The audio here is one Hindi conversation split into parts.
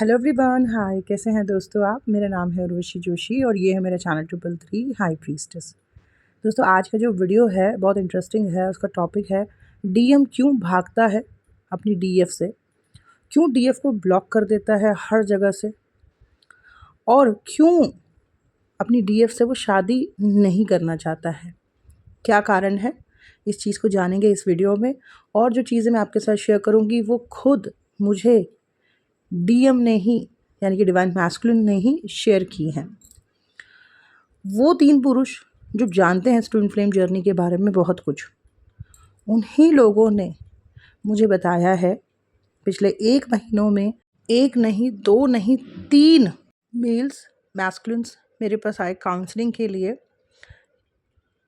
हेलो एवरीवन, हाय। कैसे हैं दोस्तों आप? मेरा नाम है उर्वशी जोशी और ये है मेरा चैनल 333 हाई प्रीस्टेस। दोस्तों, आज का जो वीडियो है बहुत इंटरेस्टिंग है। उसका टॉपिक है डीएम क्यों भागता है अपनी डीएफ से, क्यों डीएफ को ब्लॉक कर देता है हर जगह से, और क्यों अपनी डीएफ से वो शादी नहीं करना चाहता है। क्या कारण है, इस चीज़ को जानेंगे इस वीडियो में। और जो चीज़ें मैं आपके साथ शेयर करूँगी वो खुद मुझे डीएम ने ही, यानी कि डिवाइन मैस्कुलिन ने ही शेयर की हैं। वो 3 पुरुष जो जानते हैं ट्विन फ्लेम जर्नी के बारे में बहुत कुछ, उन्हीं लोगों ने मुझे बताया है पिछले 1 महीनों में 1 नहीं 2 नहीं 3 मेल्स मैस्कुलिन्स मेरे पास आए काउंसलिंग के लिए,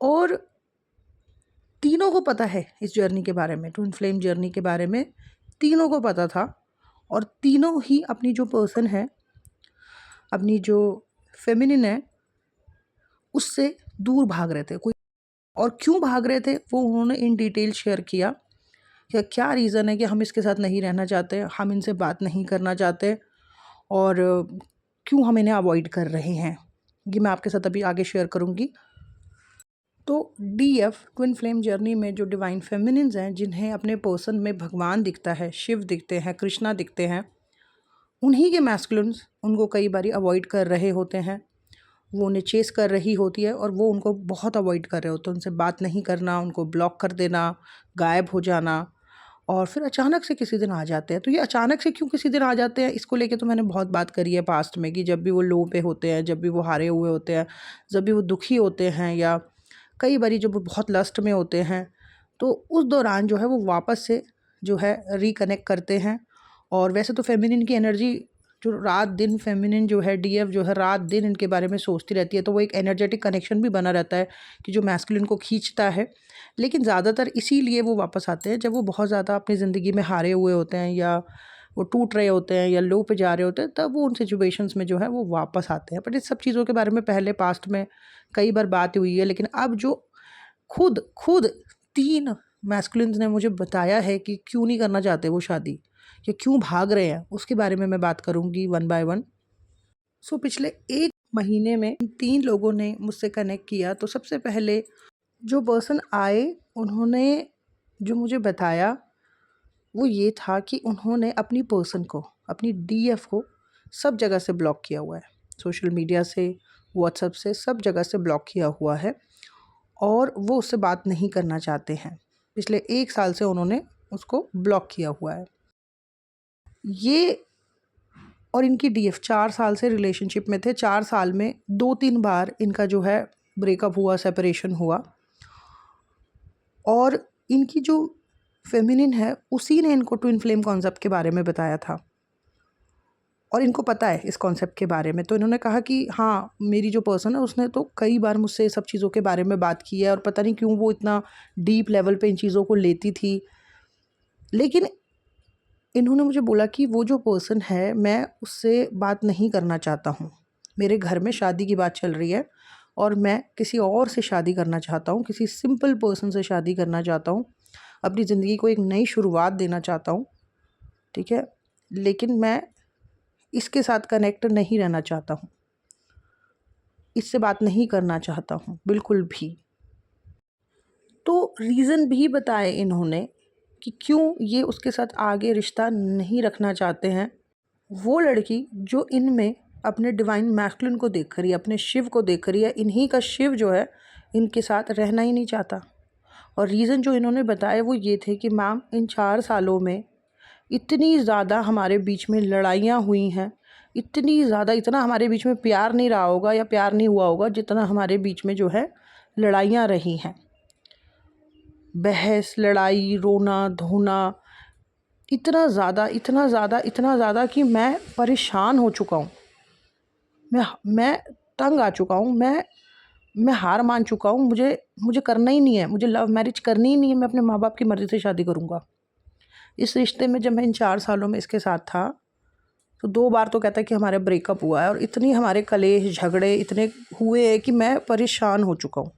और तीनों को पता है इस जर्नी के बारे में, ट्विन फ्लेम जर्नी के बारे में तीनों को पता था। और तीनों ही अपनी जो पर्सन है, अपनी जो फेमिनिन है, उससे दूर भाग रहे थे। कोई और क्यों भाग रहे थे वो उन्होंने इन डिटेल शेयर किया कि क्या रीज़न है कि हम इसके साथ नहीं रहना चाहते, हम इनसे बात नहीं करना चाहते, और क्यों हम इन्हें अवॉइड कर रहे हैं। ये मैं आपके साथ अभी आगे शेयर करूँगी। तो डीएफ ट्विन फ्लेम जर्नी में जो डिवाइन फेमिनिन्स हैं, जिन्हें अपने पर्सन में भगवान दिखता है, शिव दिखते हैं, कृष्णा दिखते हैं, उन्हीं के मैस्कुलिन्स उनको कई बारी अवॉइड कर रहे होते हैं। वो उन्हें चेस कर रही होती है और वो उनको बहुत अवॉइड कर रहे होते हैं। उनसे बात नहीं करना, उनको ब्लॉक कर देना, गायब हो जाना, और फिर अचानक से किसी दिन आ जाते हैं। तो ये अचानक से क्यों किसी दिन आ जाते हैं, इसको लेके तो मैंने बहुत बात करी है पास्ट में, कि जब भी वो लो पे होते हैं, जब भी वो हारे हुए होते हैं, जब भी वो दुखी होते हैं, या कई बारी जब वो बहुत लस्ट में होते हैं, तो उस दौरान जो है वो वापस से जो है रिकनेक्ट करते हैं। और वैसे तो फेमिनिन की एनर्जी जो रात दिन, फेमिनिन जो है डीएफ जो है रात दिन इनके बारे में सोचती रहती है, तो वो एक एनर्जेटिक कनेक्शन भी बना रहता है कि जो मैस्कुलिन को खींचता है। लेकिन ज़्यादातर इसीलिए वो वापस आते हैं जब वो बहुत ज़्यादा अपनी ज़िंदगी में हारे हुए होते हैं, या वो टूट रहे होते हैं, या लो पे जा रहे होते हैं, तब वो उन सिचुएशंस में जो है वो वापस आते हैं। बट इस सब चीज़ों के बारे में पहले पास्ट में कई बार बात हुई है, लेकिन अब जो खुद खुद 3 मैस्कुलिन्स ने मुझे बताया है कि क्यों नहीं करना चाहते वो शादी, या क्यों भाग रहे हैं, उसके बारे में मैं बात करूँगी वन बाय वन। सो पिछले 1 महीने में इन 3 लोगों ने मुझसे कनेक्ट किया। तो सबसे पहले जो पर्सन आए, उन्होंने जो मुझे बताया वो ये था कि उन्होंने अपनी पर्सन को, अपनी डीएफ को सब जगह से ब्लॉक किया हुआ है। सोशल मीडिया से, व्हाट्सएप से, सब जगह से ब्लॉक किया हुआ है, और वो उससे बात नहीं करना चाहते हैं। पिछले 1 साल से उन्होंने उसको ब्लॉक किया हुआ है। ये और इनकी डीएफ 4 साल से रिलेशनशिप में थे। 4 साल में 2-3 बार इनका जो है ब्रेकअप हुआ, सेपरेशन हुआ, और इनकी जो फेमिनिन है उसी ने इनको ट्विन फ्लेम कॉन्सेप्ट के बारे में बताया था, और इनको पता है इस कॉन्सेप्ट के बारे में। तो इन्होंने कहा कि हाँ, मेरी जो पर्सन है उसने तो कई बार मुझसे सब चीज़ों के बारे में बात की है, और पता नहीं क्यों वो इतना डीप लेवल पे इन चीज़ों को लेती थी। लेकिन इन्होंने मुझे बोला कि वो जो पर्सन है, मैं उससे बात नहीं करना चाहता हूँ। मेरे घर में शादी की बात चल रही है, और मैं किसी और से शादी करना चाहता हूँ, किसी सिंपल पर्सन से शादी करना चाहता हूँ, अपनी ज़िंदगी को एक नई शुरुआत देना चाहता हूँ, ठीक है? लेकिन मैं इसके साथ कनेक्ट नहीं रहना चाहता हूँ, इससे बात नहीं करना चाहता हूँ बिल्कुल भी। तो रीज़न भी बताए इन्होंने कि क्यों ये उसके साथ आगे रिश्ता नहीं रखना चाहते हैं। वो लड़की जो इनमें अपने डिवाइन मैस्कुलिन को देख कर ही, अपने शिव को देख कर ही, या इन्हीं का शिव जो है इनके साथ रहना ही नहीं चाहता। और रीज़न जो इन्होंने बताए वो ये थे कि मैम, इन 4 सालों में इतनी ज़्यादा हमारे बीच में लड़ाइयाँ हुई हैं, इतनी ज़्यादा, इतना हमारे बीच में प्यार नहीं रहा होगा या प्यार नहीं हुआ होगा जितना हमारे बीच में जो है लड़ाइयाँ रही हैं। बहस, लड़ाई, रोना धोना, इतना ज़्यादा, इतना ज़्यादा, इतना ज़्यादा कि मैं परेशान हो चुका हूँ। मैं तंग आ चुका हूँ। मैं हार मान चुका हूँ। मुझे मुझे करना ही नहीं है, मुझे लव मैरिज करनी ही नहीं है। मैं अपने माँ बाप की मर्ज़ी से शादी करूँगा। इस रिश्ते में जब मैं इन 4 सालों में इसके साथ था, तो 2 बार तो कहता है कि हमारा ब्रेकअप हुआ है, और इतनी हमारे कलेश झगड़े इतने हुए हैं कि मैं परेशान हो चुका हूँ।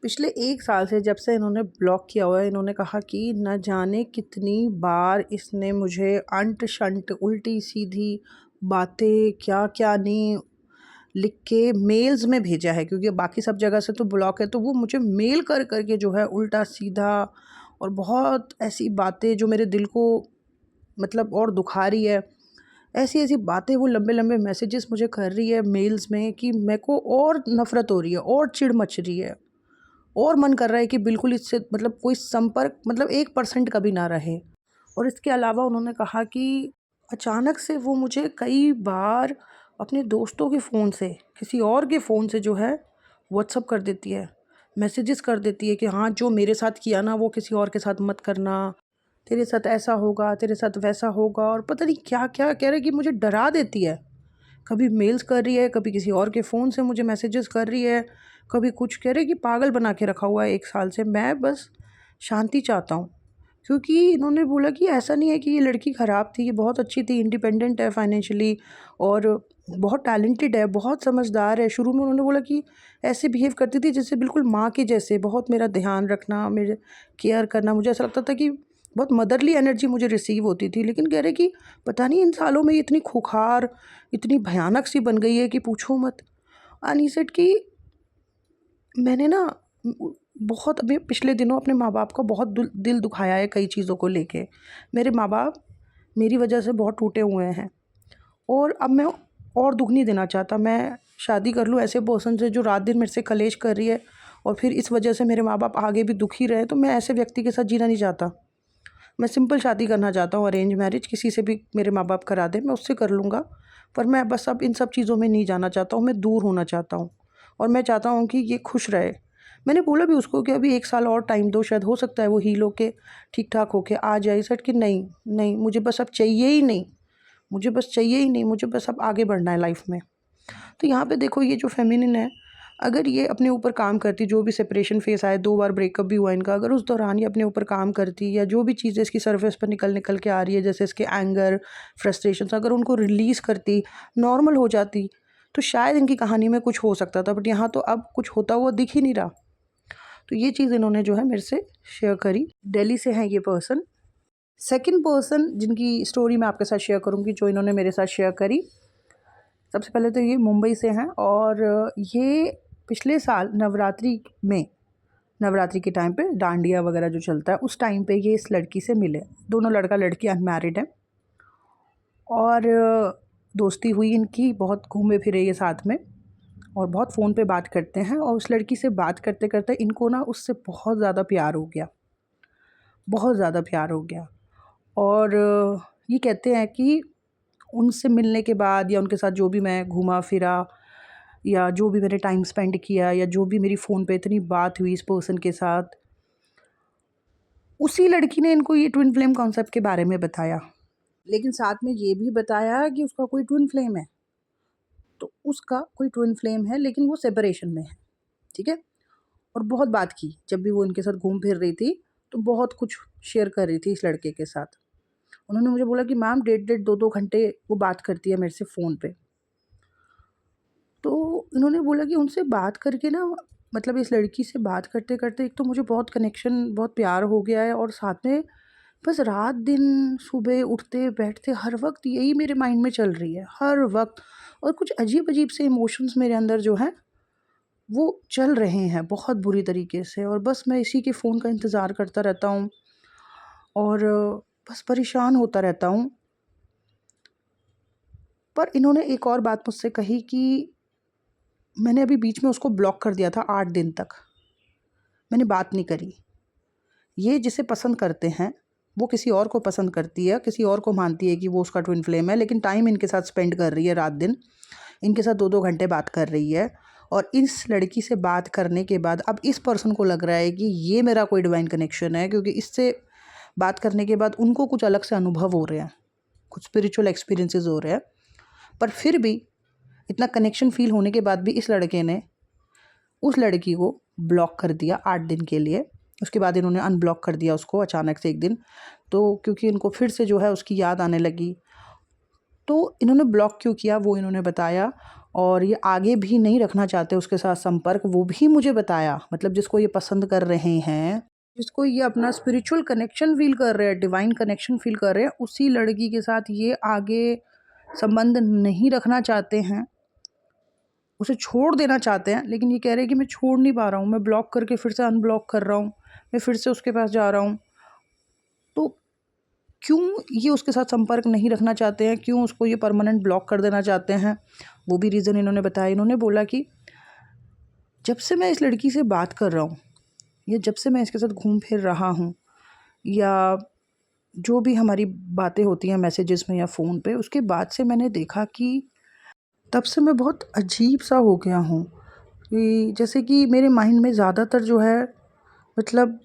पिछले 1 साल से जब से इन्होंने ब्लॉक किया हुआ है, इन्होंने कहा कि न जाने कितनी बार इसने मुझे अंट-शंट, उल्टी-सीधी बातें क्या क्या नहीं लिख के मेल्स में भेजा है, क्योंकि बाकी सब जगह से तो ब्लॉक है, तो वो मुझे मेल कर करके जो है उल्टा सीधा और बहुत ऐसी बातें जो मेरे दिल को मतलब और दुखा रही है, ऐसी ऐसी बातें वो लंबे लंबे मैसेजेस मुझे कर रही है मेल्स में कि मेरे को और नफ़रत हो रही है और चिढ़ मच रही है और मन कर रहा है कि बिल्कुल इससे मतलब कोई संपर्क मतलब 1% का भी ना रहे। और इसके अलावा उन्होंने कहा कि अचानक से वो मुझे कई बार अपने दोस्तों के फ़ोन से किसी और के फ़ोन से जो है व्हाट्सअप कर देती है, मैसेजेस कर देती है कि हाँ जो मेरे साथ किया ना वो किसी और के साथ मत करना, तेरे साथ ऐसा होगा, तेरे साथ वैसा होगा, और पता नहीं क्या क्या कह रहे हैं कि मुझे डरा देती है। कभी मेल्स कर रही है, कभी किसी और के फ़ोन से मुझे मैसेजेस कर रही है, कभी कुछ कह रही है कि पागल बना के रखा हुआ है 1 साल से। मैं बस शांति चाहता हूँ, क्योंकि इन्होंने बोला कि ऐसा नहीं है कि ये लड़की ख़राब थी, ये बहुत अच्छी थी, इंडिपेंडेंट है फाइनेंशियली और बहुत टैलेंटेड है, बहुत समझदार है। शुरू में उन्होंने बोला कि ऐसे बिहेव करती थी जैसे बिल्कुल माँ के जैसे, बहुत मेरा ध्यान रखना, मेरे केयर करना। मुझे ऐसा लगता था कि बहुत मदरली एनर्जी मुझे रिसीव होती थी। लेकिन कह रहे कि पता नहीं इन सालों में ये इतनी खूंखार, इतनी भयानक सी बन गई है कि पूछो मत। एंड ही सेड कि मैंने ना बहुत अभी पिछले दिनों अपने माँ बाप का बहुत दिल दुखाया है कई चीज़ों को लेके। मेरे माँ बाप मेरी वजह से बहुत टूटे हुए हैं और अब मैं और दुख नहीं देना चाहता। मैं शादी कर लूँ ऐसे पर्सन से जो रात दिन मेरे से कलेश कर रही है और फिर इस वजह से मेरे माँ बाप आगे भी दुखी रहे, तो मैं ऐसे व्यक्ति के साथ जीना नहीं चाहता। मैं सिंपल शादी करना चाहता हूँ, अरेंज मैरिज, किसी से भी मेरे माँ बाप करा दें मैं उससे कर लूँगा। पर मैं बस अब इन सब चीज़ों में नहीं जाना चाहता हूँ, मैं दूर होना चाहता हूँ और मैं चाहता हूँ कि ये खुश रहे। मैंने बोला भी उसको कि अभी 1 साल और टाइम दो, शायद हो सकता है वो हील होके ठीक-ठाक होके आ जाए। सेट कि नहीं, नहीं मुझे बस अब चाहिए ही नहीं, मुझे बस चाहिए ही नहीं, मुझे बस अब आगे बढ़ना है लाइफ़ में। तो यहाँ पे देखो ये जो फ़ेमिनिन है, अगर ये अपने ऊपर काम करती, जो भी सेपरेशन फ़ेज़ आए, 2 बार ब्रेकअप भी हुआ इनका, अगर उस दौरान ये अपने ऊपर काम करती या जो भी चीज़ें इसकी सरफ़ेस पर निकल निकल के आ रही है, जैसे इसके एंगर, फ्रस्ट्रेशंस, अगर उनको रिलीज़ करती, नॉर्मल हो जाती, तो शायद इनकी कहानी में कुछ हो सकता था। बट यहाँ तो अब कुछ होता हुआ दिख ही नहीं रहा। तो ये चीज़ इन्होंने जो है मेरे से शेयर करी। दिल्ली से हैं ये पर्सन। सेकंड पर्सन जिनकी स्टोरी मैं आपके साथ शेयर करूँगी, जो इन्होंने मेरे साथ शेयर करी, सबसे पहले तो ये मुंबई से हैं और ये पिछले साल नवरात्रि के टाइम पे डांडिया वगैरह जो चलता है उस टाइम पे ये इस लड़की से मिले। दोनों लड़का लड़की अनमैरिड हैं और दोस्ती हुई इनकी, बहुत घूमे फिरे ये साथ में और बहुत फ़ोन पे बात करते हैं और उस लड़की से बात करते करते इनको ना उससे बहुत ज़्यादा प्यार हो गया, बहुत ज़्यादा प्यार हो गया। और ये कहते हैं कि उनसे मिलने के बाद या उनके साथ जो भी मैं घूमा फिरा या जो भी मैंने टाइम स्पेंड किया या जो भी मेरी फ़ोन पे इतनी बात हुई इस पर्सन के साथ, उसी लड़की ने इनको ये ट्विन फ्लेम कॉन्सेप्ट के बारे में बताया। लेकिन साथ में ये भी बताया कि उसका कोई ट्विन फ्लेम है। तो उसका कोई ट्विन फ्लेम है लेकिन वो सेपरेशन में है, ठीक है? और बहुत बात की, जब भी वो इनके साथ घूम फिर रही थी, तो बहुत कुछ शेयर कर रही थी इस लड़के के साथ। उन्होंने मुझे बोला कि मैम डेढ़-डेढ़ 2-2 घंटे वो बात करती है मेरे से फ़ोन पे। तो इन्होंने बोला कि उनसे बात करके ना मतलब इस लड़की से बात करते-करते एक तो मुझे बहुत कनेक्शन, बहुत प्यार हो गया है और साथ में बस रात-दिन, सुबह उठते-बैठते हर वक़्त यही मेरे माइंड में चल रही है, हर वक़्त। और कुछ अजीब-अजीब से इमोशंस मेरे अंदर जो हैं, वो चल रहे हैं बहुत बुरी तरीके से और बस मैं इसी के फ़ोन का इंतज़ार करता रहता हूँ और बस परेशान होता रहता हूँ। पर इन्होंने एक और बात मुझसे कही कि मैंने अभी बीच में उसको ब्लॉक कर दिया था 8 दिन तक, मैंने बात नहीं करी। ये जिसे पसंद करते हैं, वो किसी और को पसंद करती है, किसी और को मानती है कि वो उसका ट्विन फ्लेम है, लेकिन टाइम इनके साथ स्पेंड कर रही है रात-दिन, इनके साथ 2-2 घंटे बात कर रही है और इस लड़की से बात करने के बाद अब इस पर्सन को लग रहा है कि ये मेरा कोई डिवाइन कनेक्शन है, क्योंकि इससे बात करने के बाद उनको कुछ अलग से अनुभव हो रहे हैं, कुछ स्पिरिचुअल एक्सपीरियंसेस हो रहे हैं। पर फिर भी इतना कनेक्शन फ़ील होने के बाद भी इस लड़के ने उस लड़की को ब्लॉक कर दिया 8 दिन के लिए। उसके बाद इन्होंने अनब्लॉक कर दिया उसको अचानक से एक दिन। तो क्योंकि इनको फिर से जो है उसकी याद आने लगी, तो इन्होंने ब्लॉक क्यों किया वो इन्होंने बताया और ये आगे भी नहीं रखना चाहते उसके साथ संपर्क, वो भी मुझे बताया। मतलब जिसको ये पसंद कर रहे हैं, जिसको ये अपना स्पिरिचुअल कनेक्शन फ़ील कर रहे हैं, डिवाइन कनेक्शन फ़ील कर रहे हैं, उसी लड़की के साथ ये आगे संबंध नहीं रखना चाहते हैं, उसे छोड़ देना चाहते हैं, लेकिन ये कह रहे हैं कि मैं छोड़ नहीं पा रहा हूँ, मैं ब्लॉक करके फिर से अनब्लॉक कर रहा हूँ, मैं फिर से उसके पास जा रहा हूँ। तो क्यों ये उसके साथ संपर्क नहीं रखना चाहते हैं, क्यों उसको ये परमानेंट ब्लॉक कर देना चाहते हैं, वो भी रीज़न इन्होंने बताया। इन्होंने बोला कि जब से मैं इस लड़की से बात कर रहा हूँ, या जब से मैं इसके साथ घूम फिर रहा हूँ, या जो भी हमारी बातें होती हैं मैसेजेस में या फ़ोन पे, उसके बाद से मैंने देखा कि तब से मैं बहुत अजीब सा हो गया हूँ कि जैसे कि मेरे माइंड में ज़्यादातर जो है, मतलब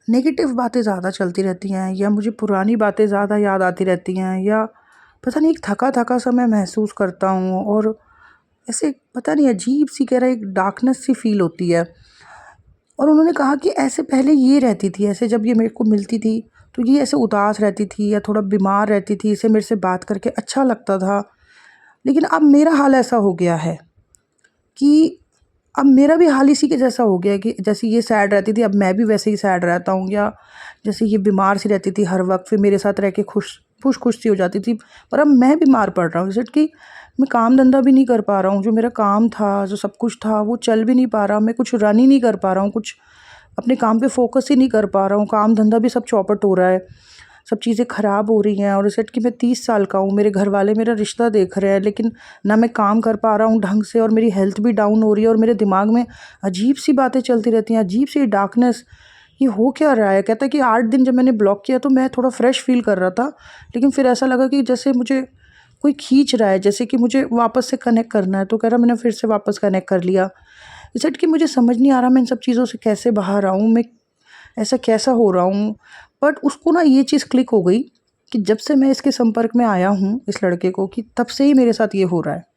नेगेटिव बातें ज़्यादा चलती रहती हैं, या मुझे पुरानी बातें ज़्यादा याद आती रहती हैं, या पता नहीं एक थका-थका सा मैं महसूस करता हूँ, और ऐसे पता नहीं अजीब सी कह रहा एक डार्कनेस सी फ़ील होती है। और उन्होंने कहा कि ऐसे पहले ये रहती थी, ऐसे जब ये मेरे को मिलती थी तो ये ऐसे उदास रहती थी या थोड़ा बीमार रहती थी, इसे मेरे से बात करके अच्छा लगता था। लेकिन अब मेरा हाल ऐसा हो गया है कि अब मेरा भी हाल इसी के जैसा हो गया है कि जैसे ये सैड रहती थी, अब मैं भी वैसे ही सैड रहता हूँ, या जैसे ये बीमार सी रहती थी हर वक्त, फिर मेरे साथ रह के खुश सी हो जाती थी, पर अब मैं बीमार पड़ रहा हूँ। जैसे कि मैं काम धंधा भी नहीं कर पा रहा हूँ, जो मेरा काम था, जो सब कुछ था, वो चल भी नहीं पा रहा, मैं कुछ रन ही नहीं कर पा रहा हूँ, कुछ अपने काम पे फोकस ही नहीं कर पा रहा हूँ, काम धंधा भी सब चौपट हो रहा है, सब चीज़ें ख़राब हो रही हैं। और सेट कि मैं 30 साल का हूँ, मेरे घर वाले मेरा रिश्ता देख रहे हैं, लेकिन ना मैं काम कर पा रहा हूँ ढंग से, और मेरी हेल्थ भी डाउन हो रही है, और मेरे दिमाग में अजीब सी बातें चलती रहती हैं, अजीब सी डार्कनेस। ये हो क्या रहा है? कहता है कि 8 दिन जब मैंने ब्लॉक किया तो मैं थोड़ा फ्रेश फ़ील कर रहा था, लेकिन फिर ऐसा लगा कि जैसे मुझे कोई खींच रहा है, जैसे कि मुझे वापस से कनेक्ट करना है। तो कह रहा मैंने फिर से वापस कनेक्ट कर लिया। सेट कि मुझे समझ नहीं आ रहा मैं इन सब चीज़ों से कैसे बाहर आऊँ, मैं ऐसा कैसा हो रहा हूँ। बट उसको ना ये चीज़ क्लिक हो गई कि जब से मैं इसके संपर्क में आया हूँ इस लड़के को, कि तब से ही मेरे साथ ये हो रहा है।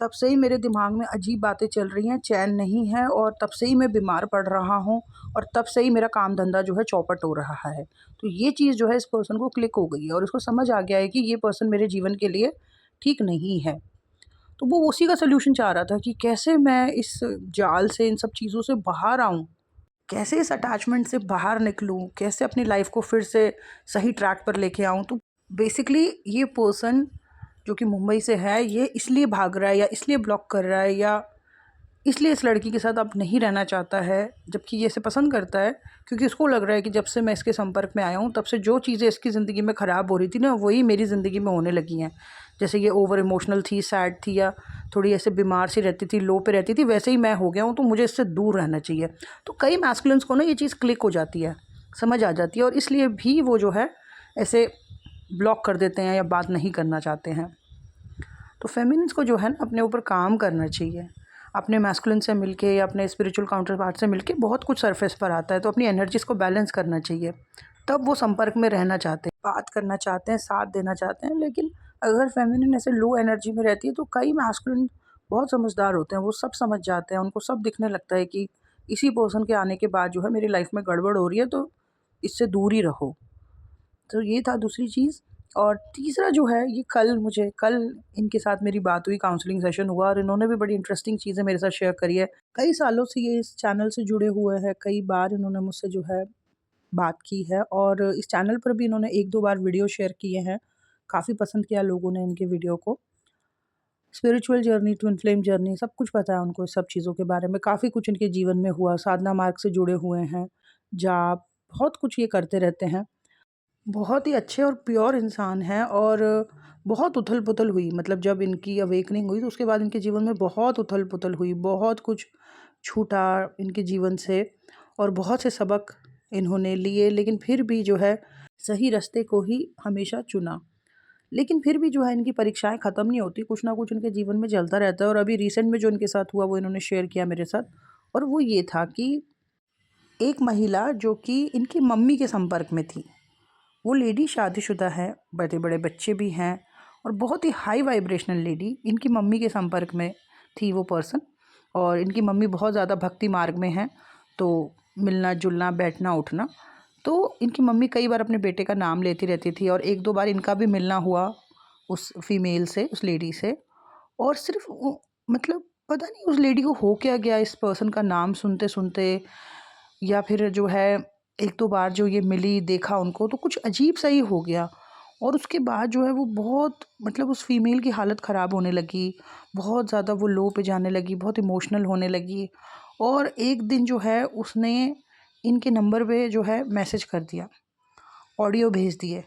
तब से ही मेरे दिमाग में अजीब बातें चल रही हैं, चैन नहीं है, और तब से ही मैं बीमार पड़ रहा हूँ, और तब से ही मेरा काम धंधा जो है चौपट हो रहा है। तो ये चीज़ जो है इस पर्सन को क्लिक हो गई है, और उसको समझ आ गया है कि ये पर्सन मेरे जीवन के लिए ठीक नहीं है। तो वो उसी का सॉल्यूशन चाह रहा था कि कैसे मैं इस जाल से, इन सब चीज़ों से बाहर आऊँ? कैसे इस अटैचमेंट से बाहर निकलूँ? कैसे अपनी लाइफ़ को फिर से सही ट्रैक पर लेके आऊँ? तो बेसिकली ये पर्सन जो कि मुंबई से है, ये इसलिए भाग रहा है, या इसलिए ब्लॉक कर रहा है, या इसलिए इस लड़की के साथ अब नहीं रहना चाहता है, जबकि ये इसे पसंद करता है, क्योंकि उसको लग रहा है कि जब से मैं इसके संपर्क में आया हूँ, तब से जो चीज़ें इसकी ज़िंदगी में ख़राब हो रही थी ना, वही मेरी ज़िंदगी में होने लगी हैं। जैसे ये ओवर इमोशनल थी, सैड थी, या थोड़ी ऐसे बीमार सी रहती थी, लो पे रहती थी, वैसे ही मैं हो गया हूँ, तो मुझे इससे दूर रहना चाहिए। तो कई मैस्कुलिन्स को ना ये चीज़ क्लिक हो जाती है, समझ आ जाती है, और इसलिए भी वो जो है ऐसे ब्लॉक कर देते हैं या बात नहीं करना चाहते हैं। तो फेमिनिन्स को जो है ना अपने ऊपर काम करना चाहिए। अपने मैस्कुलिन से मिलके या अपने स्पिरिचुअल काउंटर पार्ट से मिलके बहुत कुछ सरफेस पर आता है, तो अपनी एनर्जीज़ को बैलेंस करना चाहिए। तब वो संपर्क में रहना चाहते हैं, बात करना चाहते हैं, साथ देना चाहते हैं। लेकिन अगर फेमिनिन ऐसे लो एनर्जी में रहती है, तो कई मैस्कुलिन बहुत समझदार होते हैं, वो सब समझ जाते हैं, उनको सब दिखने लगता है कि इसी पर्सन के आने के बाद जो है मेरी लाइफ में गड़बड़ हो रही है, तो इससे दूर ही रहो। तो ये था दूसरी चीज़। और तीसरा जो है, ये कल इनके साथ मेरी बात हुई, काउंसलिंग सेशन हुआ, और इन्होंने भी बड़ी इंटरेस्टिंग चीज़ें मेरे साथ शेयर करी है। कई सालों से ये इस चैनल से जुड़े हुए हैं, कई बार इन्होंने मुझसे जो है बात की है, और इस चैनल पर भी इन्होंने 1-2 बार वीडियो शेयर किए हैं। काफ़ी पसंद किया लोगों ने इनके वीडियो को। Spiritual journey, twin flame journey, सब कुछ पता है उनको इस सब चीज़ों के बारे में। काफ़ी कुछ इनके जीवन में हुआ, साधना मार्ग से जुड़े हुए हैं, जाप, बहुत कुछ ये करते रहते हैं। बहुत ही अच्छे और प्योर इंसान हैं, और बहुत उथल-पुथल हुई, मतलब जब इनकी अवेकनिंग हुई तो उसके बाद इनके जीवन में बहुत उथल-पुथल हुई, बहुत कुछ छूटा इनके जीवन से, और बहुत से सबक इन्होंने लिए, लेकिन फिर भी जो है सही रास्ते को ही हमेशा चुना। लेकिन फिर भी जो है इनकी परीक्षाएँ ख़त्म नहीं होती, कुछ ना कुछ इनके जीवन में चलता रहता है, और अभी रिसेंट में जो इनके साथ हुआ वो इन्होंने शेयर किया मेरे साथ, और वो ये था कि एक महिला जो कि इनकी मम्मी के संपर्क में थी, वो लेडी शादीशुदा है, बड़े-बड़े बच्चे भी हैं, और बहुत ही हाई वाइब्रेशनल लेडी, इनकी मम्मी के संपर्क में थी वो पर्सन। और इनकी मम्मी बहुत ज़्यादा भक्ति मार्ग में हैं, तो मिलना-जुलना, बैठना-उठना। तो इनकी मम्मी कई बार अपने बेटे का नाम लेती रहती थी, और 1-2 बार इनका भी मिलना हुआ उस फीमेल से, उस लेडी से। और सिर्फ़ वो, मतलब पता नहीं उस लेडी को हो क्या गया इस पर्सन का नाम सुनते-सुनते, या फिर जो है 1-2 बार जो ये मिली, देखा उनको, तो कुछ अजीब सा ही हो गया। और उसके बाद जो है वो बहुत मतलब उस फीमेल की हालत ख़राब होने लगी, बहुत ज़्यादा वो लो पे जाने लगी, बहुत इमोशनल होने लगी। और एक दिन जो है उसने इनके नंबर पे जो है मैसेज कर दिया, ऑडियो भेज दिए।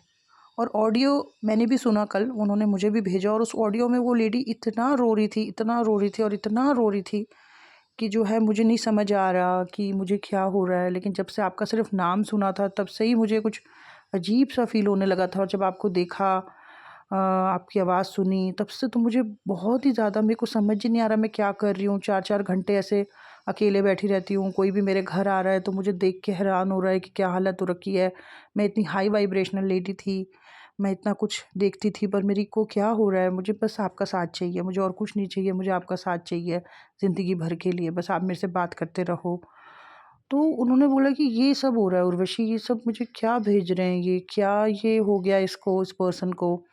और ऑडियो मैंने भी सुना कल, उन्होंने मुझे भी भेजा, और उस ऑडियो में वो लेडी इतना रो रही थी, इतना रो रही थी और इतना रो रही थी कि जो है मुझे नहीं समझ आ रहा कि मुझे क्या हो रहा है। लेकिन जब से आपका सिर्फ नाम सुना था तब से ही मुझे कुछ अजीब सा फ़ील होने लगा था, और जब आपको देखा, आपकी आवाज़ सुनी, तब से तो मुझे बहुत ही ज़्यादा, मेरे को समझ ही नहीं आ रहा मैं क्या कर रही हूँ। 4-4 घंटे ऐसे अकेले बैठी रहती हूँ, कोई भी मेरे घर आ रहा है तो मुझे देख के हैरान हो रहा है कि क्या हालत हो रखी है। मैं इतनी हाई वाइब्रेशनल लेडी थी, मैं इतना कुछ देखती थी, पर मेरे को क्या हो रहा है, मुझे बस आपका साथ चाहिए, मुझे और कुछ नहीं चाहिए, मुझे आपका साथ चाहिए ज़िंदगी भर के लिए, बस आप मेरे से बात करते रहो। तो उन्होंने बोला कि ये सब हो रहा है उर्वशी, ये सब मुझे क्या भेज रहे हैं, ये क्या ये हो गया इसको, इस पर्सन को,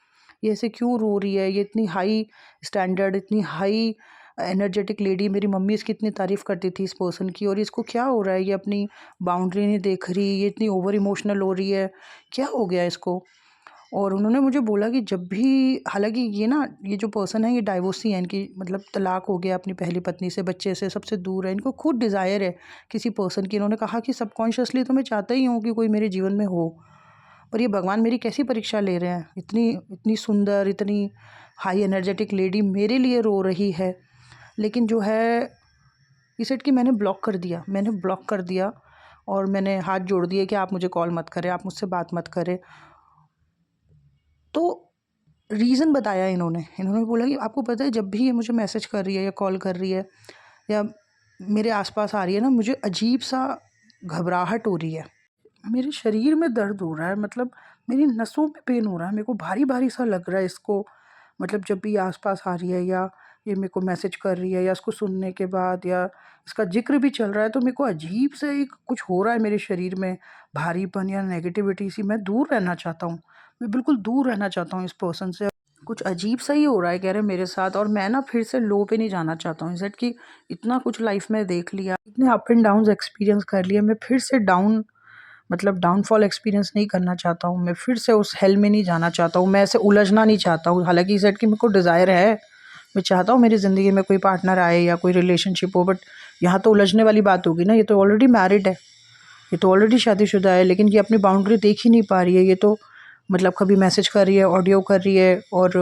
ये ऐसे क्यों रो रही है, ये इतनी हाई स्टैंडर्ड, इतनी हाई एनर्जेटिक लेडी, मेरी मम्मी इसकी इतनी तारीफ़ करती थी इस पर्सन की, और इसको क्या हो रहा है, ये अपनी बाउंड्री नहीं देख रही, ये इतनी ओवर इमोशनल हो रही है, क्या हो गया इसको। और उन्होंने मुझे बोला कि जब भी, हालाँकि ये ना, ये जो पर्सन है ये डाइवोर्सी है, इनकी मतलब तलाक हो गया अपनी पहली पत्नी से, बच्चे से, सबसे दूर है, इनको खुद डिज़ायर है किसी पर्सन की। इन्होंने कहा कि सबकॉन्शियसली तो मैं चाहता ही हूँ कि कोई मेरे जीवन में हो, पर ये भगवान मेरी कैसी परीक्षा ले रहे हैं, इतनी इतनी सुंदर, इतनी हाई एनर्जेटिक लेडी मेरे लिए रो रही है। लेकिन जो है इस सेट कि मैंने ब्लॉक कर दिया, मैंने ब्लॉक कर दिया, और मैंने हाथ जोड़ दिए कि आप मुझे कॉल मत करें, आप मुझसे बात मत करें। तो रीज़न बताया इन्होंने बोला कि आपको पता है जब भी ये मुझे मैसेज कर रही है या कॉल कर रही है या मेरे आसपास आ रही है ना, मुझे अजीब सा घबराहट हो रही है, मेरे शरीर में दर्द हो रहा है, मतलब मेरी नसों में पेन हो रहा है, मेरे को भारी भारी सा लग रहा है इसको। मतलब जब भी ये आसपास आ रही है या ये मेरे को मैसेज कर रही है या इसको सुनने के बाद या इसका जिक्र भी चल रहा है, तो मेरे को अजीब सा एक कुछ हो रहा है मेरे शरीर में, भारीपन या नेगेटिविटी सी। मैं दूर रहना चाहता हूँ, मैं बिल्कुल दूर रहना चाहता हूँ इस पर्सन से। कुछ अजीब सा ही हो रहा है कह रहे मेरे साथ, और मैं ना फिर से लो पे नहीं जाना चाहता हूँ। इज़ कि इतना कुछ लाइफ में देख लिया, इतने अप एंड डाउन एक्सपीरियंस कर लिए, मैं फिर से डाउन, मतलब डाउनफॉल एक्सपीरियंस नहीं करना चाहता हूँ। मैं फिर से उस हेल में नहीं जाना चाहता हूँ, मैं ऐसे उलझना नहीं चाहता हूँ। हालांकि सेट कि मेरे को डिज़ायर है, मैं चाहता हूँ मेरी ज़िंदगी में कोई पार्टनर आए या कोई रिलेशनशिप हो, बट यहाँ तो उलझने वाली बात होगी ना। ये तो ऑलरेडी मैरिड है, ये तो ऑलरेडी शादीशुदा है, लेकिन ये अपनी बाउंड्री देख ही नहीं पा रही है। ये तो मतलब कभी मैसेज कर रही है, ऑडियो कर रही है, और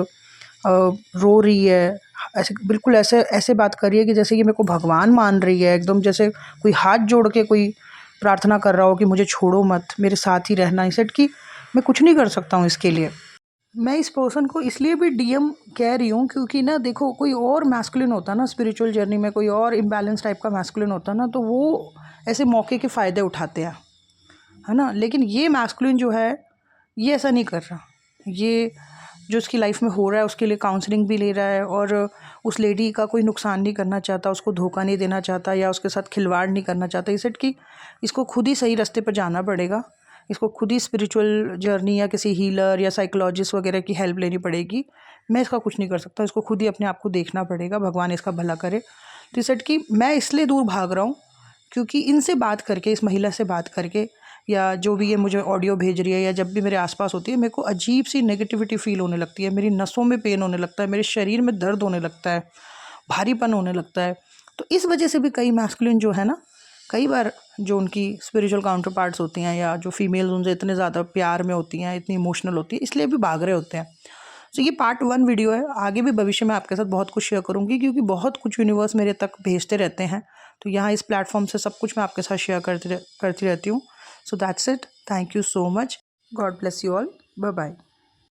रो रही है, ऐसे बिल्कुल ऐसे ऐसे बात कर रही है कि जैसे कि मेरे को भगवान मान रही है, एकदम जैसे कोई हाथ जोड़ के कोई प्रार्थना कर रहा हो कि मुझे छोड़ो मत, मेरे साथ ही रहना। इस सेट कि मैं कुछ नहीं कर सकता हूँ इसके लिए। मैं इस पर्सन को इसलिए भी डीएम कह रही हूँ क्योंकि ना देखो, कोई और मैस्कुलिन होता ना स्पिरिचुअल जर्नी में, कोई और इम्बैलेंस टाइप का मैस्कुलिन होता ना, तो वो ऐसे मौके के फ़ायदे उठाते हैं, है ना। लेकिन ये मैस्कुलिन जो है ये ऐसा नहीं कर रहा। ये जो उसकी लाइफ में हो रहा है उसके लिए काउंसलिंग भी ले रहा है, और उस लेडी का कोई नुकसान नहीं करना चाहता, उसको धोखा नहीं देना चाहता या उसके साथ खिलवाड़ नहीं करना चाहता। इस सेट कि इसको खुद ही सही रास्ते पर जाना पड़ेगा, इसको खुद ही स्पिरिचुअल जर्नी या किसी हीलर या साइकोलॉजिस्ट वगैरह की हेल्प लेनी पड़ेगी। मैं इसका कुछ नहीं कर सकता, इसको खुद ही अपने आप को देखना पड़ेगा, भगवान इसका भला करे। तो इस सेट कि मैं इसलिए दूर भाग रहा हूँ क्योंकि इनसे बात करके, इस महिला से बात करके, या जो भी ये मुझे ऑडियो भेज रही है या जब भी मेरे आसपास होती है, मेरे को अजीब सी नेगेटिविटी फ़ील होने लगती है, मेरी नसों में पेन होने लगता है, मेरे शरीर में दर्द होने लगता है, भारीपन होने लगता है। तो इस वजह से भी कई मैस्कुलिन जो है ना, कई बार जो उनकी स्पिरिचुअल काउंटर पार्ट्स होती हैं या जो फीमेल्स उनसे इतने ज़्यादा प्यार में होती हैं, इतनी इमोशनल होती है, इसलिए भी भाग रहे होते हैं। तो ये पार्ट 1 वीडियो है, आगे भी भविष्य में आपके साथ बहुत कुछ शेयर करूँगी क्योंकि बहुत कुछ यूनिवर्स मेरे तक भेजते रहते हैं। तो यहाँ इस प्लेटफॉर्म से सब कुछ मैं आपके साथ शेयर करती रहती हूँ। So that's it, thank you so much, God bless you all, bye bye.